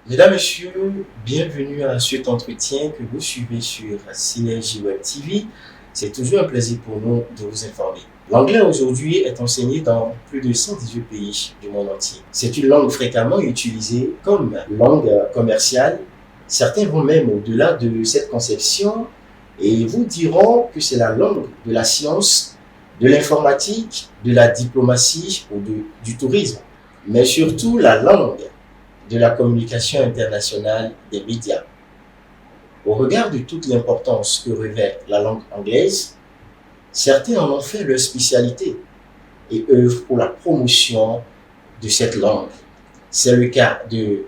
Mesdames, Messieurs, bienvenue à cet entretien que vous suivez sur Synergie Web TV. C'est toujours un plaisir pour nous de vous informer. L'anglais aujourd'hui est enseigné dans plus de 118 pays du monde entier. C'est une langue fréquemment utilisée comme langue commerciale. Certains vont même au-delà de cette conception et vous diront que c'est la langue de la science, de l'informatique, de la diplomatie ou du tourisme, mais surtout la langue de la communication internationale des médias. Au regard de toute l'importance que revêt la langue anglaise, certains en ont fait leur spécialité et œuvrent pour la promotion de cette langue. C'est le cas de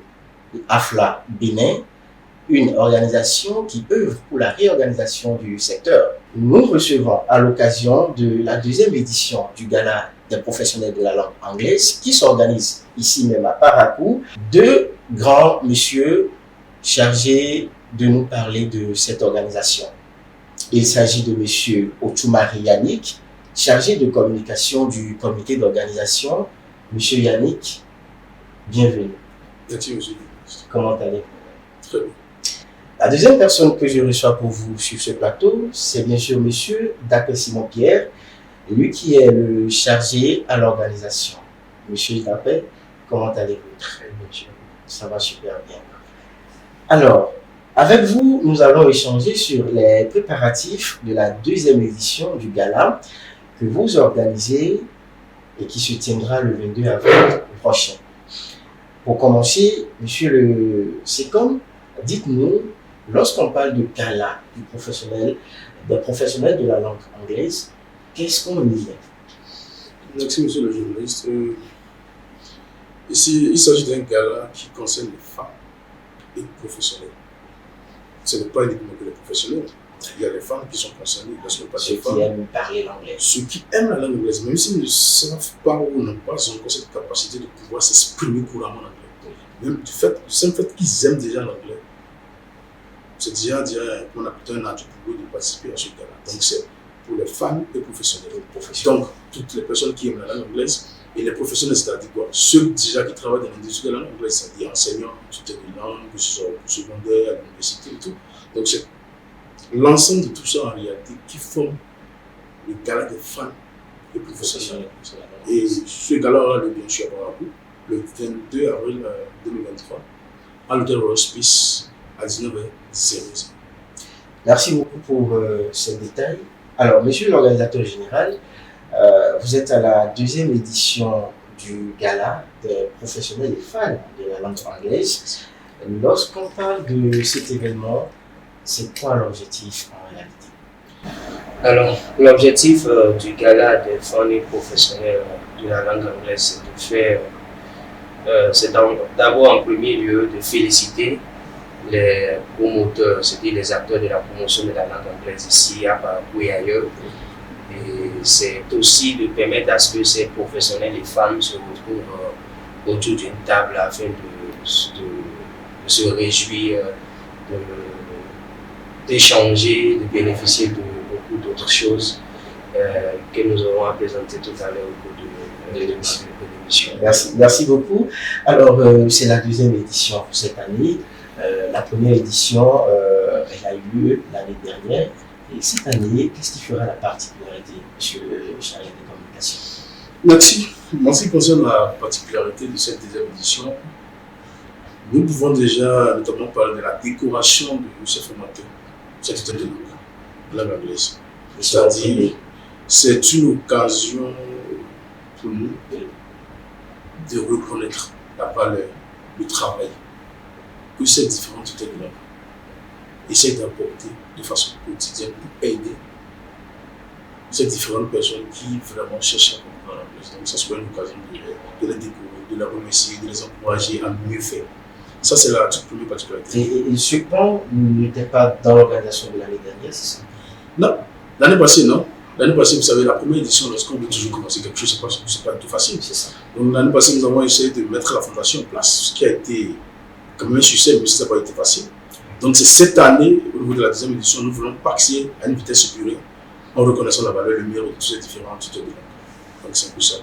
AFLA Bénin, une organisation qui œuvre pour la réorganisation du secteur. Nous recevons à l'occasion de la deuxième édition du Gala des professionnels de la langue anglaise qui s'organise ici même à Parakou, deux grands messieurs chargés de nous parler de cette organisation. Il s'agit de monsieur Otumari Yannick, chargé de communication du comité d'organisation. Monsieur Yannick, bienvenue. Merci, monsieur. Comment allez-vous? Très bien. La deuxième personne que je reçois pour vous sur ce plateau, c'est bien sûr monsieur Dacre Simon-Pierre, lui qui est le chargé à l'organisation. Monsieur Dacre, comment allez-vous? Très bien. Ça va super bien. Alors, avec vous, nous allons échanger sur les préparatifs de la deuxième édition du gala que vous organisez et qui se tiendra le 22 avril prochain. Pour commencer, monsieur le SECOM, dites-nous, lorsqu'on parle de gala des professionnels de la langue anglaise, qu'est-ce qu'on y met? Merci, monsieur le journaliste. Ici, il s'agit d'un gala qui concerne les femmes et les professionnels. Ce n'est pas uniquement que les professionnels. Il y a les femmes qui sont concernées. Ceux qui aiment parler l'anglais. Ceux qui aiment la langue anglaise, même s'ils ne savent pas ou n'ont pas encore cette capacité de pouvoir s'exprimer couramment en anglais. Même du simple fait qu'ils aiment déjà l'anglais, c'est déjà qu'on a plutôt un atout pour eux de participer à ce gala. Donc c'est pour les femmes et professionnels. Donc toutes les personnes qui aiment la langue anglaise et les professionnels, c'est-à-dire quoi? Ceux déjà qui travaillent dans l'industrie de la langue anglaise, c'est-à-dire enseignants, tuteurs de langue, que ce soit au secondaire, à l'université et tout. Donc c'est l'ensemble de tout ça en réalité qui forme le gala des femmes et professionnels. Et ce gala aura lieu bien sûr à Parakou, le 22 avril 2023 à l'hôtel Hospice à 19h00. Merci beaucoup pour ces détails. Alors, monsieur l'organisateur général, vous êtes à la deuxième édition du gala des professionnels et fans de la langue anglaise. Lorsqu'on parle de cet événement, c'est quoi l'objectif en réalité? Alors, l'objectif du gala des fans et professionnels de la langue anglaise, c'est de faire, c'est d'abord en premier lieu de féliciter les promoteurs, c'est-à-dire les acteurs de la promotion de la langue anglaise ici à Parakou et ailleurs. Et c'est aussi de permettre à ce que ces professionnels et femmes se retrouvent autour d'une table afin de se réjouir, d'échanger, de bénéficier de beaucoup d'autres choses que nous aurons à présenter tout à l'heure au cours de l'émission. Merci beaucoup. Alors, c'est la deuxième édition pour cette année. La première édition, elle a eu lieu l'année dernière. Et cette année, qu'est-ce qui fera la particularité, monsieur le chargé de communication? Merci. En ce qui concerne la particularité de cette deuxième édition, nous pouvons déjà notamment parler de la décoration de ce formateur, cette étude de langue anglaise. C'est-à-dire, c'est une occasion pour nous de reconnaître la valeur, le travail que ces différentes tutelles de langue essaient d'apporter de façon quotidienne pour aider ces différentes personnes qui vraiment cherchent à comprendre l'anglais. Donc ça sera une occasion de les découvrir, de les remercier, de les encourager à mieux faire. Ça, c'est la toute première particularité. Et ce plan n'était pas dans l'organisation de l'année dernière, c'est ça? Non, l'année passée, non. L'année passée, vous savez, la première édition, lorsqu'on veut toujours commencer quelque chose, c'est pas tout facile. C'est ça. Donc l'année passée, nous avons essayé de mettre la fondation en place, ce qui a été quand même un succès, mais ça n'a pas été facile. Donc c'est cette année, au niveau de la deuxième édition, nous voulons passer à une vitesse supérieure en reconnaissant la valeur lumière de tous ces différents tuteurs de langue. Donc c'est un peu ça.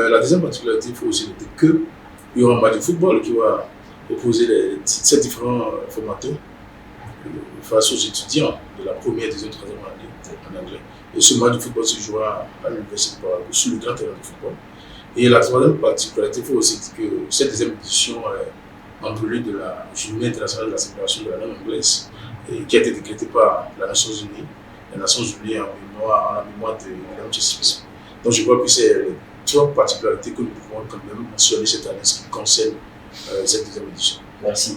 La deuxième particularité, il faut aussi noter qu'il y aura un match de football qui va opposer ces différents formateurs face aux étudiants de la première, deuxième, troisième année en anglais. Et ce match de football se jouera à l'Université de Paraguay sur le grand terrain de football. Et la troisième particularité, il faut aussi dire que cette deuxième édition est en prélude de la Journée internationale de la célébration de la langue anglaise, qui a été décrétée par les Nations Unies en la mémoire de William Shakespeare. Donc je crois que c'est les trois particularités que nous pouvons quand même mentionner cette année, ce qui concerne cette deuxième édition.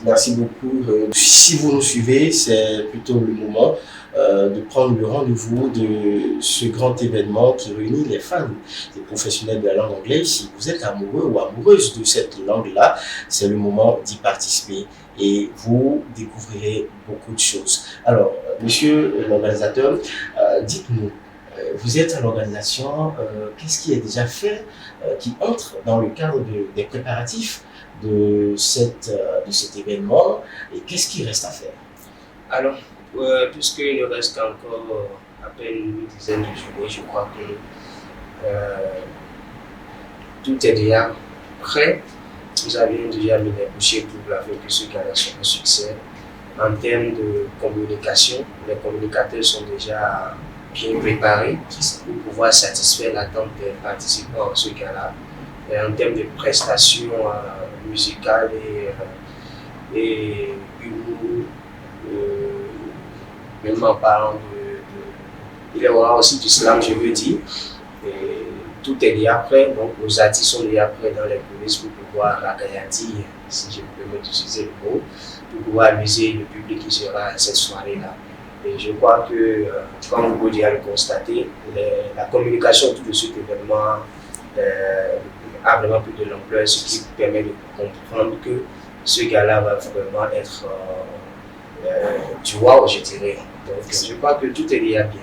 Merci beaucoup. Si vous nous suivez, c'est plutôt le moment de prendre le rendez-vous de ce grand événement qui réunit les fans, les professionnels de la langue anglaise. Si vous êtes amoureux ou amoureuse de cette langue-là, c'est le moment d'y participer et vous découvrirez beaucoup de choses. Alors, monsieur l'organisateur, dites-nous, vous êtes à l'organisation, qu'est-ce qui est déjà fait, qui entre dans le cadre des préparatifs de cet événement et qu'est-ce qui reste à faire? Alors, puisqu'il ne reste qu'encore à peine une dizaine de journées, je crois que tout est déjà prêt. Nous avions déjà mis les bouchées pour la que ce gala soit un succès. En termes de communication, les communicateurs sont déjà bien préparés pour pouvoir satisfaire l'attente des participants à ce gala. Et en termes de prestations musicales et humour, même en parlant il y aura aussi du slam, je veux dire. Et tout est déjà prêt, donc nos artistes sont déjà prêts dans les coulisses pour pouvoir ragaillardir, si je me permets d'utiliser le mot, pour pouvoir amuser le public qui sera à cette soirée-là. Et je crois que, comme vous pouvez le constater, la communication autour de cet événement a vraiment plus de l'ampleur, ce qui permet de comprendre que ce gala va vraiment être du wow, je dirais. Donc, je crois que tout est déjà bien.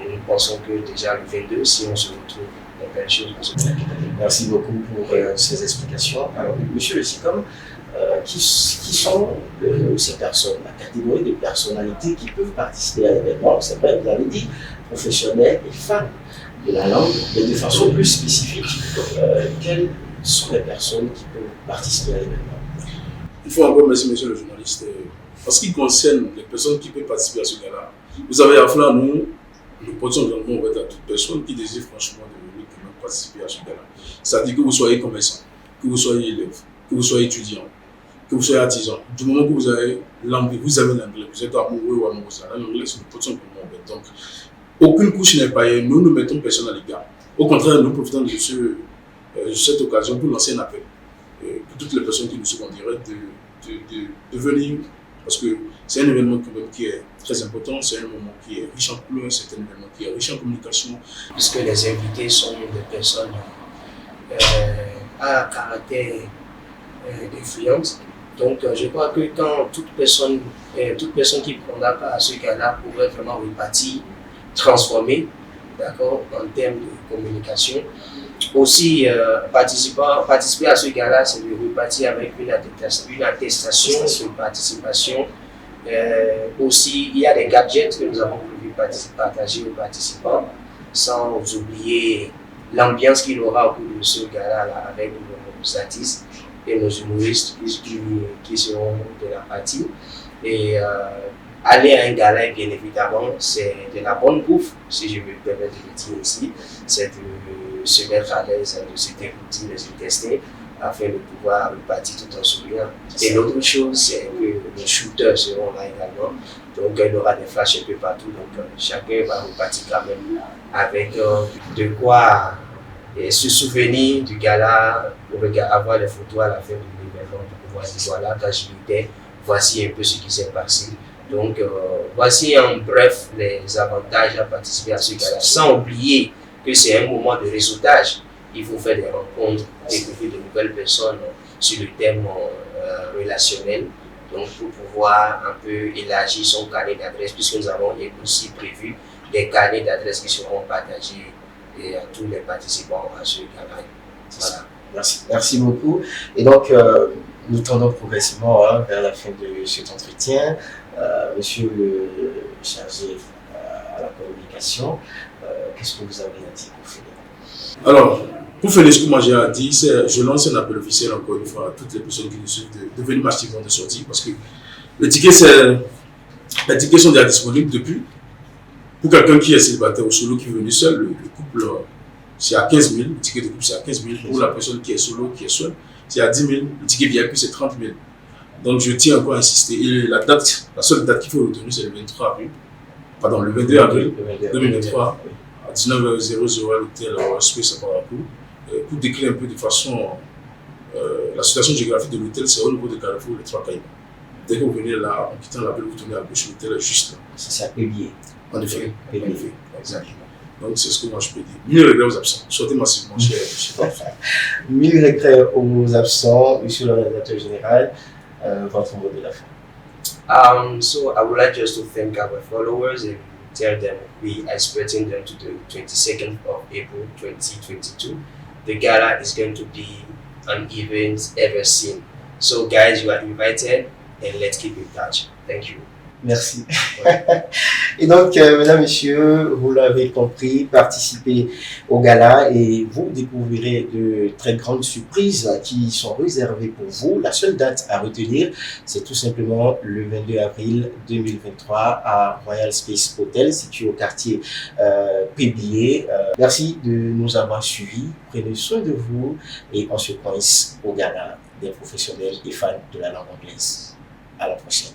Et nous pensons que déjà le 22, si on se retrouve, il y a belles choses pour se faire. Merci beaucoup pour ces explications. Alors, monsieur le SICOM, qui sont ces personnes, la catégorie de personnalités qui peuvent participer à l'événement? C'est vrai, vous avez dit professionnels et fans de la langue, mais de façon plus spécifique, quelles sont les personnes qui peuvent participer à l'événement? Il faut encore remercier monsieur le journaliste. En ce qui concerne les personnes qui peuvent participer à ce gala, vous avez affaire à nous portons vraiment ouvert à toute personne qui désire franchement de venir participer à ce gala. C'est-à-dire que vous soyez commerçant, que vous soyez élève, que vous soyez étudiant, que vous soyez artisan, du moment que vous avez l'anglais, vous êtes amoureux ou amoureuse de l'anglais, nous portons vraiment ouvert. Donc, aucune couche n'est paillée, nous ne mettons personne à l'égard. Au contraire, nous profitons de cette occasion pour lancer un appel pour toutes les personnes qui nous suivent en direct de venir, parce que c'est un événement quand même qui est très important, c'est un moment qui est riche en couleurs, c'est un événement qui est riche en communication. Puisque les invités sont des personnes à caractère d'influence, donc je crois que quand toute personne qui prendra part à ce gala pourrait vraiment repartir, transformer, d'accord, en termes de communication. Aussi, participer à ce gala, c'est de repartir avec une attestation de participation. Aussi, il y a des gadgets que nous avons voulu partager aux participants, sans oublier l'ambiance qu'il aura au cours de ce gala avec nos artistes et nos humoristes qui seront de la partie. Et aller à un gala, bien évidemment, c'est de la bonne bouffe, si je me permets de le dire ici. C'est de se mettre à l'aise, de se dégoûter les intestins afin de pouvoir repartir tout en souriant. Et l'autre chose, c'est que les shooters seront là également. Donc, il y aura des flashs un peu partout. Donc, chacun va repartir quand même avec de quoi se souvenir du gala, pour avoir les photos à la fin de l'événement, pour pouvoir dire voilà, quand j'y étais, voici un peu ce qui s'est passé. Donc, voici en bref les avantages à participer à ce gala, sans oublier que c'est un moment de réseautage. Il faut faire des rencontres, découvrir de nouvelles personnes sur le thème relationnel, donc pour pouvoir un peu élargir son carnet d'adresses, puisque nous avons aussi prévu des carnets d'adresses qui seront partagés à tous les participants à ce gala. Voilà. Merci beaucoup. Et donc, nous tendons progressivement vers la fin de cet entretien. Monsieur le chargé à la communication, qu'est-ce que vous avez à dire pour finir? Alors, Pour faire ce que moi j'ai dit, je lance un appel officiel encore une fois à toutes les personnes qui nous suivent de venir massivement de sortir parce que les tickets sont déjà disponibles depuis. Pour quelqu'un qui est célibataire ou solo qui est venu seul, le couple c'est à 15 000, le ticket de couple c'est à 15 000. Pour la personne qui est solo, qui est seule, c'est à 10 000, le ticket VIP c'est 30 000. Donc je tiens encore à insister. Et la seule date qu'il faut retenir c'est le 23 avril, pardon, le 22 avril 2023 à 19h00 à l'hôtel Space à Parakou. Pour décrire un peu de façon la situation géographique de l'hôtel, c'est au niveau de Carrefour, les Trois Caïmans. Dès que vous venez là, en quittant la ville, vous tournez à gauche, l'hôtel est juste là. C'est Pélier. En effet, exactement. Donc c'est ce que moi je peux dire. Mille regrets aux absents. Sortez massivement, cher. Mille regrets aux absents, monsieur le rédacteur général. Votre mot de la fin. So I would like just to thank our followers and tell them we are expecting them to the 22nd of April 2022. The gala is going to be an event ever seen. So guys, you are invited and let's keep in touch. Thank you. Merci. Et donc, mesdames, messieurs, vous l'avez compris, participez au gala et vous découvrirez de très grandes surprises qui sont réservées pour vous. La seule date à retenir, c'est tout simplement le 22 avril 2023 à Royal Space Hotel, situé au quartier Pélier. Merci de nous avoir suivis. Prenez soin de vous et on se coince au gala des professionnels et fans de la langue anglaise. À la prochaine.